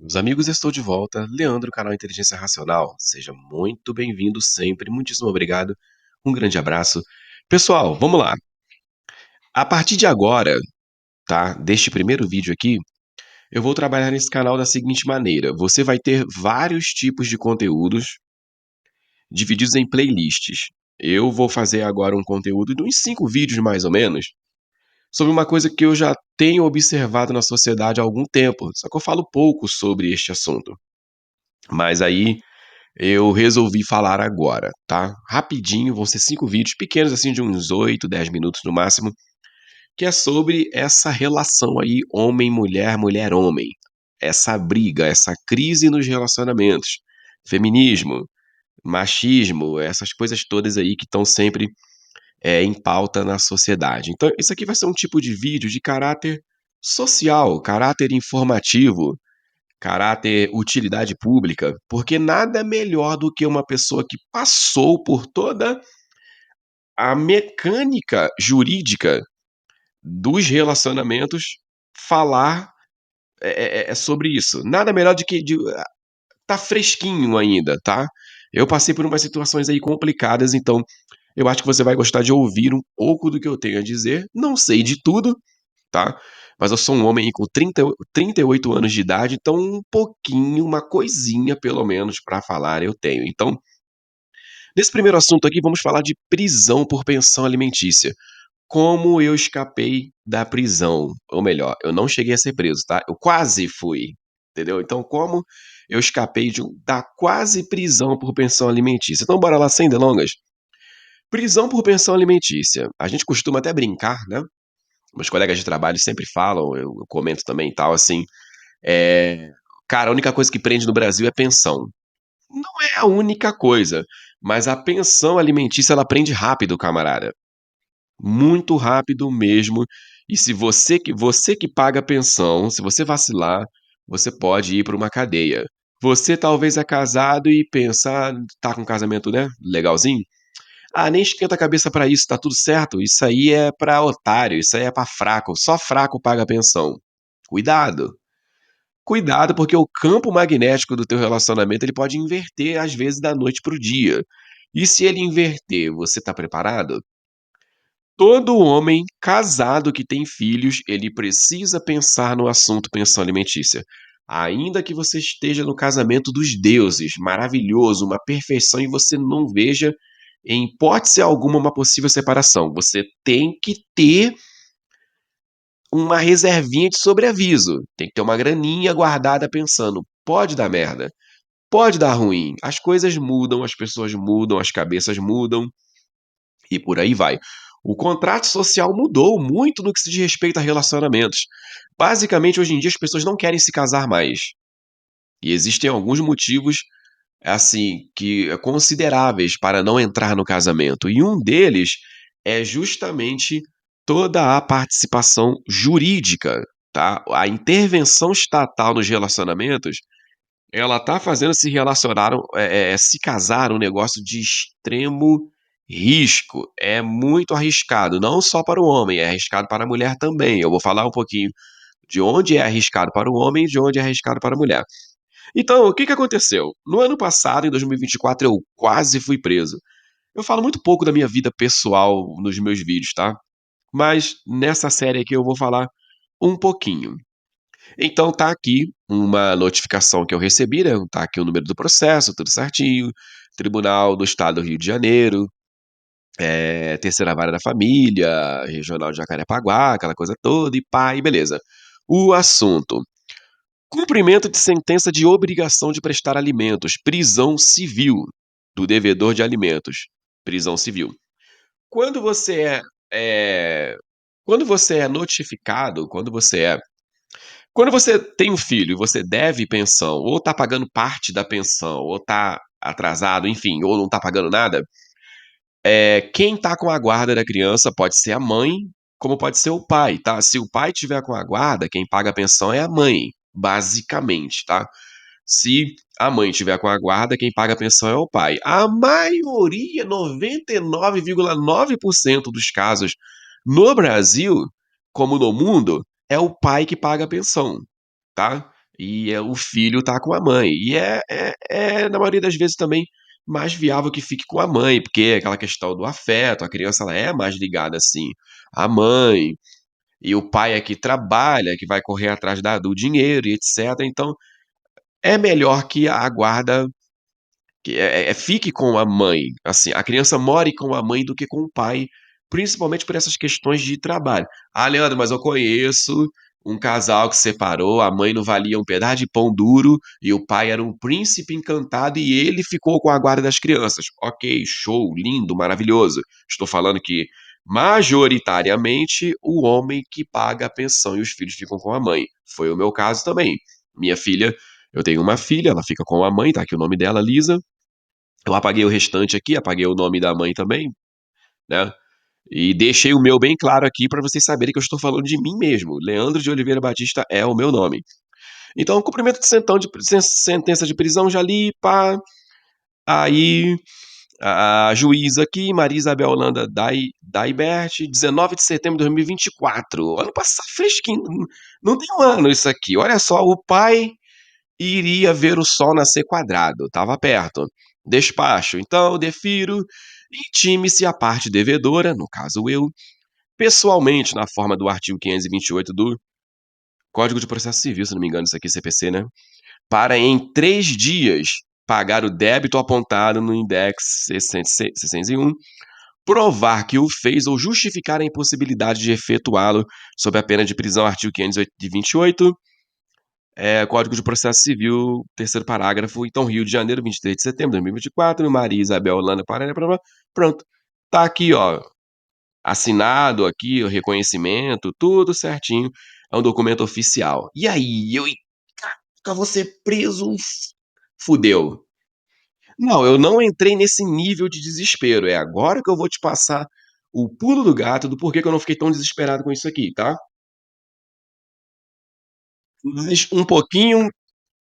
Meus amigos, estou de volta. Leandro, canal Inteligência Racional. Seja muito bem-vindo sempre. Muitíssimo obrigado. Um grande abraço. Pessoal, vamos lá. A partir de agora, tá? Deste primeiro vídeo aqui, eu vou trabalhar nesse canal da seguinte maneira. Você vai ter vários tipos de conteúdos divididos em playlists. Eu vou fazer agora um conteúdo de uns 5 vídeos mais ou menos, sobre uma coisa que eu já tenho observado na sociedade há algum tempo, só que eu falo pouco sobre este assunto. Mas aí eu resolvi falar agora, tá? Rapidinho, vão ser 5 vídeos pequenos, assim, de uns 8, 10 minutos no máximo, que é sobre essa relação aí homem-mulher, mulher-homem. Essa briga, essa crise nos relacionamentos. Feminismo, machismo, essas coisas todas aí que estão sempre em pauta na sociedade. Então, isso aqui vai ser um tipo de vídeo de caráter social, caráter informativo, caráter utilidade pública, porque nada melhor do que uma pessoa que passou por toda a mecânica jurídica dos relacionamentos falar, sobre isso. Nada melhor de que tá fresquinho ainda, tá. Eu passei por umas situações aí complicadas, então eu acho que você vai gostar de ouvir um pouco do que eu tenho a dizer. Não sei de tudo, tá? Mas eu sou um homem aí com 38 anos de idade, então um pouquinho, uma coisinha pelo menos pra falar eu tenho. Então, nesse primeiro assunto aqui, vamos falar de prisão por pensão alimentícia. Como eu escapei da prisão, ou melhor, eu não cheguei a ser preso, tá? Eu quase fui, entendeu? Então, como eu escapei da quase prisão por pensão alimentícia. Então, bora lá, sem delongas. Prisão por pensão alimentícia. A gente costuma até brincar, né? Meus colegas de trabalho sempre falam, eu comento também e tal, assim, eh, cara, a única coisa que prende no Brasil é pensão. Não é a única coisa, mas a pensão alimentícia ela prende rápido, camarada. Muito rápido mesmo. E se você que paga a pensão, se você vacilar, você pode ir para uma cadeia. Você talvez é casado e pensa: "Ah, tá com um casamento, né, legalzinho? Ah, nem esquenta a cabeça pra isso, tá tudo certo. Isso aí é pra otário, isso aí é pra fraco, só fraco paga pensão". Cuidado, cuidado, porque o campo magnético do teu relacionamento, ele pode inverter, às vezes, da noite para o dia. E se ele inverter, você tá preparado? Todo homem casado que tem filhos, ele precisa pensar no assunto pensão alimentícia. Ainda que você esteja no casamento dos deuses, maravilhoso, uma perfeição, e você não veja, em hipótese alguma, uma possível separação. Você tem que ter uma reservinha de sobreaviso. Tem que ter uma graninha guardada pensando: pode dar merda, pode dar ruim. As coisas mudam, as pessoas mudam, as cabeças mudam e por aí vai. O contrato social mudou muito no que se diz respeito a relacionamentos. Basicamente, hoje em dia, as pessoas não querem se casar mais. E existem alguns motivos, assim, que consideráveis para não entrar no casamento. E um deles é justamente toda a participação jurídica, tá? A intervenção estatal nos relacionamentos, ela tá fazendo se casar um negócio de extremo risco. É muito arriscado, não só para o homem, é arriscado para a mulher também. Eu vou falar um pouquinho de onde é arriscado para o homem e de onde é arriscado para a mulher. Então, o que que aconteceu? No ano passado, em 2024, eu quase fui preso. Eu falo muito pouco da minha vida pessoal nos meus vídeos, tá? Mas nessa série aqui eu vou falar um pouquinho. Então tá aqui uma notificação que eu recebi, né, tá aqui o número do processo, tudo certinho, Tribunal do Estado do Rio de Janeiro, Terceira Vara da Família, Regional de Jacarepaguá, aquela coisa toda, e pá, e beleza. O assunto: cumprimento de sentença de obrigação de prestar alimentos, prisão civil do devedor de alimentos, prisão civil. Quando você é, eh, quando você é notificado, quando você tem um filho e você deve pensão, ou tá pagando parte da pensão, ou tá atrasado, enfim, ou não tá pagando nada, quem tá com a guarda da criança pode ser a mãe, como pode ser o pai, tá? Se o pai tiver com a guarda, quem paga a pensão é a mãe, basicamente, tá? Se a mãe tiver com a guarda, quem paga a pensão é o pai. A maioria, 99,9% dos casos no Brasil, como no mundo, é o pai que paga a pensão, tá? o filho tá com a mãe. E na maioria das vezes também mais viável que fique com a mãe, porque é aquela questão do afeto, a criança ela é mais ligada assim à mãe, e o pai é que trabalha, que vai correr atrás do dinheiro e etc. Então, é melhor que a guarda que fique com a mãe, assim, a criança more com a mãe do que com o pai, principalmente por essas questões de trabalho. "Ah, Leandro, mas eu conheço um casal que separou, a mãe não valia um pedaço de pão duro e o pai era um príncipe encantado e ele ficou com a guarda das crianças". Ok, show, lindo, maravilhoso. Estou falando que, majoritariamente, o homem que paga a pensão e os filhos ficam com a mãe. Foi o meu caso também. Minha filha eu tenho uma filha, ela fica com a mãe, tá aqui o nome dela, Lisa. Eu apaguei o restante aqui, apaguei o nome da mãe também, né, e deixei o meu bem claro aqui pra vocês saberem que eu estou falando de mim mesmo. Leandro de Oliveira Batista é o meu nome. Então, cumprimento de sentença de prisão já li, pá. Aí, a juíza aqui, Maria Isabel Holanda Daibert, 19 de setembro de 2024. Ano passado, fresquinho, não tem um ano isso aqui. Olha só, o pai iria ver o sol nascer quadrado, estava perto. Despacho, então defiro, intime-se a parte devedora, no caso eu, pessoalmente, na forma do artigo 528 do Código de Processo Civil, se não me engano, isso aqui é CPC, né? Para em 3 dias pagar o débito apontado no index 601, provar que o fez ou justificar a impossibilidade de efetuá-lo sob a pena de prisão, artigo 528, Código de Processo Civil, terceiro parágrafo. Então, Rio de Janeiro, 23 de setembro de 2024, Maria Isabel Holanda, Paraná, pronto. Tá aqui, ó, assinado aqui, o reconhecimento, tudo certinho. É um documento oficial. E aí, caraca, vou ser preso, fudeu. Não, eu não entrei nesse nível de desespero. É agora que eu vou te passar o pulo do gato do porquê que eu não fiquei tão desesperado com isso aqui, tá? Mas um pouquinho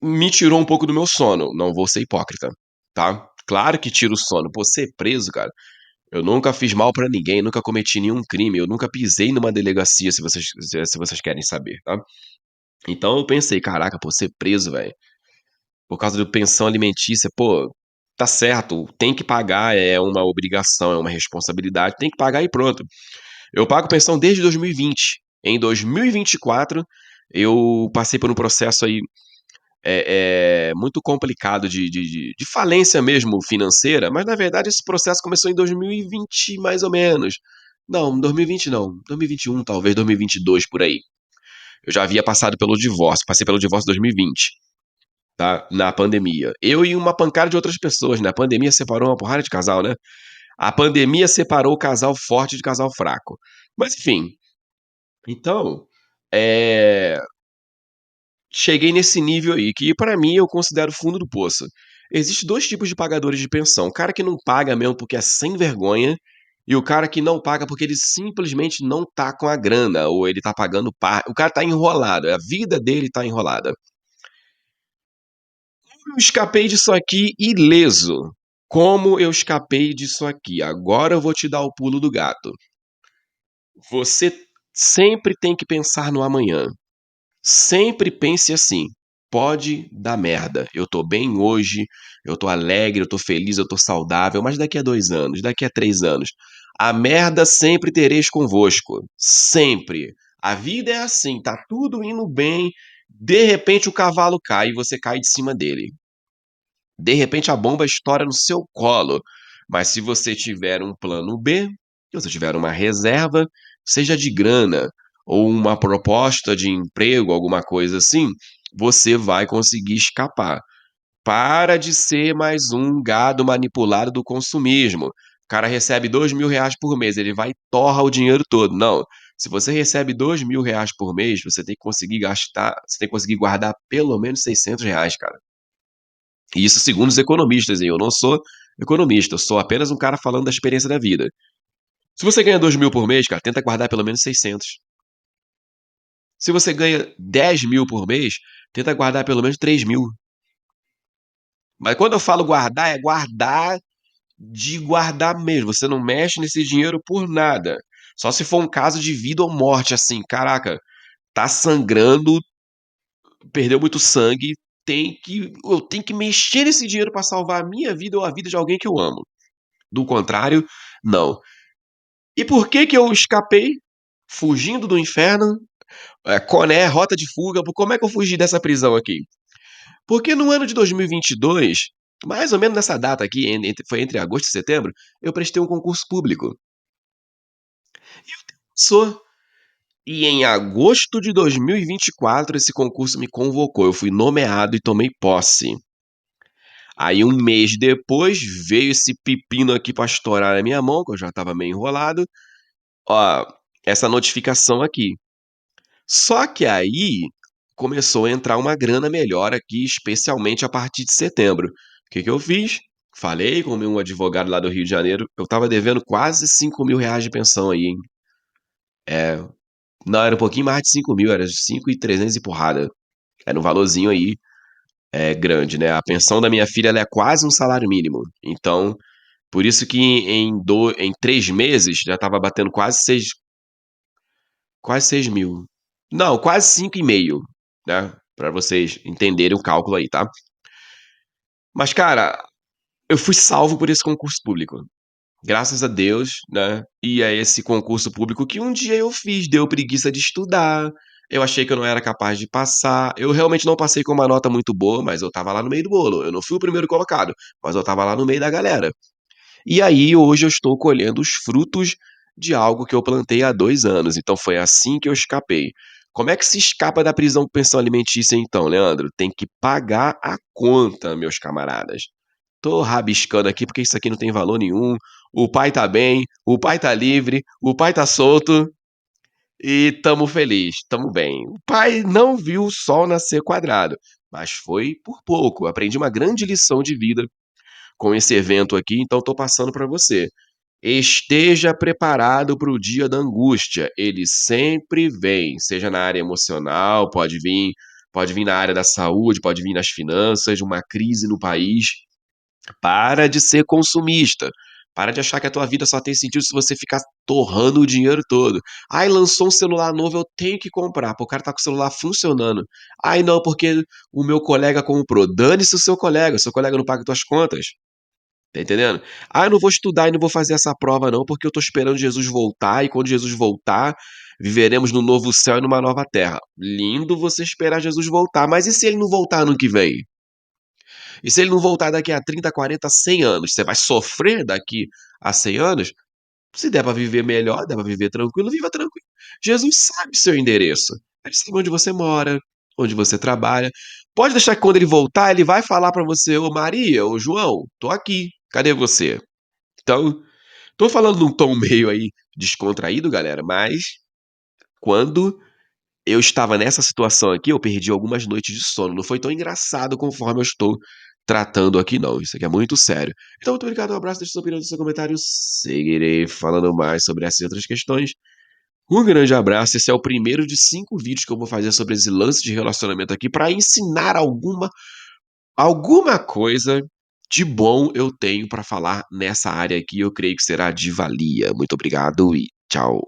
me tirou um pouco do meu sono, não vou ser hipócrita, tá? Claro que tira o sono. Pô, ser preso, cara, eu nunca fiz mal pra ninguém, nunca cometi nenhum crime, eu nunca pisei numa delegacia, se vocês querem saber, tá? Então eu pensei: "Caraca, pô, ser preso, velho, por causa de pensão alimentícia, pô, tá certo, tem que pagar, é uma obrigação, é uma responsabilidade, tem que pagar e pronto". Eu pago pensão desde 2020. Em 2024, eu passei por um processo aí muito complicado de falência mesmo financeira, mas na verdade esse processo começou em 2020 mais ou menos. Não, 2020 não, 2021 talvez, 2022 por aí. Eu já havia passado pelo divórcio, passei pelo divórcio em 2020, tá, na pandemia. Eu e uma pancada de outras pessoas, né, a pandemia separou uma porrada de casal, né. A pandemia separou o casal forte de casal fraco. Mas enfim, então, eh cheguei nesse nível aí, que pra mim eu considero fundo do poço. Existe 2 tipos de pagadores de pensão: o cara que não paga mesmo porque é sem vergonha, e o cara que não paga porque ele simplesmente não tá com a grana, ou ele tá pagando o cara tá enrolado, a vida dele tá enrolada. Eu escapei disso aqui ileso. Como eu escapei disso aqui? Agora eu vou te dar o pulo do gato. Você sempre tem que pensar no amanhã. Sempre pense assim: pode dar merda. Eu tô bem hoje, eu tô alegre, eu tô feliz, eu tô saudável, mas daqui a 2 anos, daqui a 3 anos, a merda sempre tereis convosco. Sempre. A vida é assim, tá tudo indo bem, de repente o cavalo cai e você cai de cima dele. De repente a bomba estoura no seu colo, mas se você tiver um plano B, se você tiver uma reserva, seja de grana ou uma proposta de emprego, alguma coisa assim, você vai conseguir escapar. Para de ser mais um gado manipulado do consumismo. O cara recebe R$ 2.000 por mês, ele vai e torra o dinheiro todo. Não, se você recebe R$ 2.000 por mês, você tem que conseguir gastar, você tem que conseguir guardar pelo menos R$ 600, cara. E isso segundo os economistas, hein, eu não sou economista, eu sou apenas um cara falando da experiência da vida. Se você ganha 2.000 por mês, cara, tenta guardar pelo menos 600. Se você ganha 10.000 por mês, tenta guardar pelo menos 3.000. Mas quando eu falo guardar, é guardar de guardar mesmo, você não mexe nesse dinheiro por nada. Só se for um caso de vida ou morte, assim, caraca, tá sangrando, perdeu muito sangue, eu tenho que mexer nesse dinheiro pra salvar a minha vida ou a vida de alguém que eu amo. Do contrário, não. E por que que eu escapei? Fugindo do inferno, Coné, rota de fuga, como é que eu fugi dessa prisão aqui? Porque no ano de 2022, mais ou menos nessa data aqui, foi entre agosto e setembro, eu prestei um concurso público. Sou. E em agosto de 2024 esse concurso me convocou, eu fui nomeado e tomei posse. Aí um mês depois veio esse pepino aqui pra estourar na minha mão, que eu já estava meio enrolado, ó, essa notificação aqui. Só que aí começou a entrar uma grana melhor aqui, especialmente a partir de setembro. O que que eu fiz? Falei com um advogado lá do Rio de Janeiro, eu estava devendo quase R$ 5.000 de pensão aí, hein. É, não, era um pouquinho mais de 5.000, era 5.300 e porrada. Era um valorzinho aí, grande, né. A pensão da minha filha ela é quase um salário mínimo, então, por isso que em 3 meses já estava batendo quase 6.000. Não, quase 5.500, né, pra vocês entenderem o cálculo aí, tá. Mas cara, eu fui salvo por esse concurso público. Graças a Deus, né, e a esse concurso público que um dia eu fiz, deu preguiça de estudar, eu achei que eu não era capaz de passar, eu realmente não passei com uma nota muito boa, mas eu estava lá no meio do bolo, eu não fui o primeiro colocado, mas eu estava lá no meio da galera. E aí hoje eu estou colhendo os frutos de algo que eu plantei há 2 anos, então foi assim que eu escapei. Como é que se escapa da prisão com pensão alimentícia então, Leandro? Tem que pagar a conta, meus camaradas. Tô rabiscando aqui, porque isso aqui não tem valor nenhum. O pai tá bem, o pai tá livre, o pai tá solto e tamo feliz, tamo bem. O pai não viu o sol nascer quadrado, mas foi por pouco. Aprendi uma grande lição de vida com esse evento aqui, então tô passando para você. Esteja preparado para o dia da angústia, ele sempre vem, seja na área emocional, pode vir na área da saúde, pode vir nas finanças, uma crise no país. Para de ser consumista. Para de achar que a tua vida só tem sentido se você ficar torrando o dinheiro todo. "Ai, lançou um celular novo, eu tenho que comprar". Pô, o cara tá com o celular funcionando. "Ai, não, porque o meu colega comprou". Dane-se o seu colega não paga tuas contas, tá entendendo? "Ah, eu não vou estudar e não vou fazer essa prova não, porque eu tô esperando Jesus voltar e quando Jesus voltar, viveremos num novo céu e numa nova terra". Lindo você esperar Jesus voltar, mas e se ele não voltar ano que vem? E se ele não voltar daqui a 30, 40, 100 anos, você vai sofrer daqui a 100 anos? Se der pra viver melhor, der pra viver tranquilo, viva tranquilo. Jesus sabe seu endereço. Ele sabe onde você mora, onde você trabalha. Pode deixar que quando ele voltar, ele vai falar pra você: "Ô Maria, ô João, tô aqui, cadê você?". Então, tô falando num tom meio aí descontraído, galera, mas quando eu estava nessa situação aqui, eu perdi algumas noites de sono, não foi tão engraçado conforme eu estou tratando aqui não, isso aqui é muito sério. Então muito obrigado, um abraço, deixe sua opinião no seu comentário, seguirei falando mais sobre essas e outras questões. Um grande abraço, esse é o primeiro de 5 vídeos que eu vou fazer sobre esse lance de relacionamento aqui, para ensinar alguma coisa de bom eu tenho para falar nessa área aqui, eu creio que será de valia. Muito obrigado e tchau.